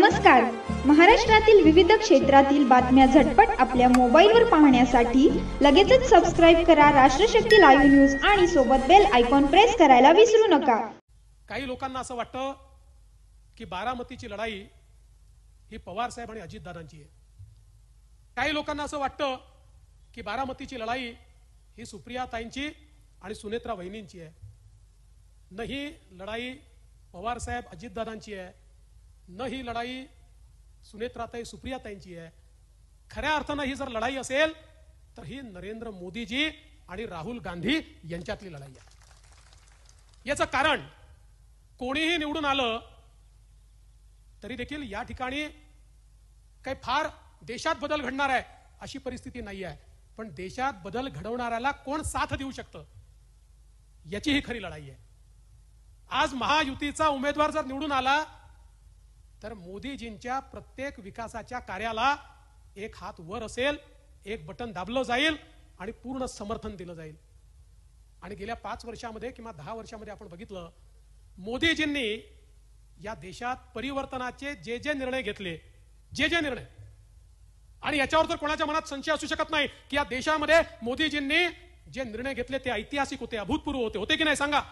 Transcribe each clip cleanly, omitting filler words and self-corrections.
नमस्कार. महाराष्ट्रातील विविध क्षेत्रातील बातम्या झटपट आपल्या मोबाईलवर पाहण्यासाठी लगेचच सबस्क्राइब करा राष्ट्रशक्ती लाईव्ह न्यूज आणि सोबत बेल आयकॉन प्रेस करायला विसरू नका. काही लोकांना असं वाटतं की बारामतीची लढाई ही पवार साहेब आणि अजितदादांची आहे. काही लोकांना असं वाटतं की बारामतीची लढाई ही सुप्रियाताईंची आणि सुनेत्रा वहिनींची आहे. न ही लढाई पवार साहेब अजितदादांची आहे, न ही लढाई सुनेत्राताई सुप्रियाताईंची आहे. खऱ्या अर्थानं ही जर लढाई असेल तर ही नरेंद्र मोदीजी आणि राहुल गांधी यांच्यातली लढाई आहे. याचं कारण कोणीही निवडून आलं तरी देखील या ठिकाणी काही फार देशात बदल घडणार आहे अशी परिस्थिती नाही आहे. पण देशात बदल घडवणाऱ्याला कोण साथ देऊ शकतं याची ही खरी लढाई आहे. आज महायुतीचा उमेदवार जर निवडून आला तर मोदीजींच्या प्रत्येक विकासाच्या कार्याला एक हात वर असेल, एक बटन दाबलं जाईल आणि पूर्ण समर्थन दिलं जाईल. आणि गेल्या 5 वर्षामध्ये किंवा 10 वर्षामध्ये आपण बघितलं मोदीजींनी या देशात परिवर्तनाचे जे जे निर्णय घेतले, जे जे निर्णय, आणि याच्यावर तर कोणाच्या मनात संशय असू शकत नाही की या देशामध्ये मोदीजींनी जे निर्णय घेतले ते ऐतिहासिक होते, अभूतपूर्व होते. होते की नाही सांगा?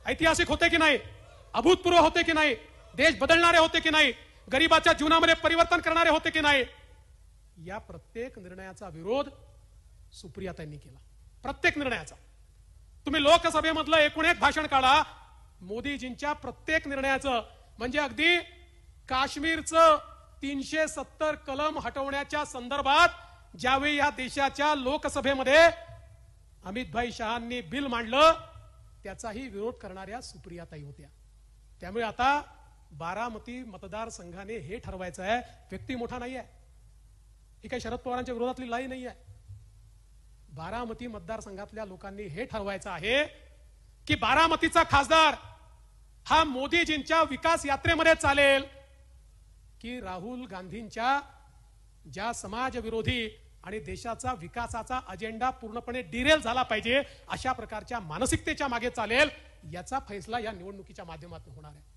ऐतिहासिक होते की नाही? अभूतपूर्व होते की नाही? देश बदलणारे होते की नाही? गरिबाच्या जीवनामध्ये परिवर्तन करणारे होते की नाही? या प्रत्येक निर्णयाचा विरोध सुप्रियाताईंनी केला. प्रत्येक निर्णयाचा. तुम्ही लोकसभेमधलं एकूण एक भाषण काढा मोदीजींच्या प्रत्येक निर्णयाचं. म्हणजे अगदी काश्मीरचं 370 कलम हटवण्याच्या संदर्भात ज्यावेळी या देशाच्या लोकसभेमध्ये अमितभाई शहांनी बिल मांडलं त्याचाही विरोध करणाऱ्या सुप्रियाताई होत्या. त्यामुळे आता बारामती मतदारसंघाने हे ठरवायचं आहे, व्यक्ती मोठा नाही आहे, ही काही शरद पवारांच्या विरोधातली लढाई नाही आहे. बारामती मतदारसंघातल्या लोकांनी हे ठरवायचं आहे की बारामतीचा खासदार हा मोदीजींच्या विकास यात्रेमध्ये चालेल की राहुल गांधींच्या ज्या समाजविरोधी आणि देशाचा विकासाचा अजेंडा पूर्णपणे डिरेल झाला पाहिजे अशा प्रकारच्या मानसिकतेच्या मागे चालेल. याचा फैसला या निवडणुकीच्या माध्यमातून होणार आहे.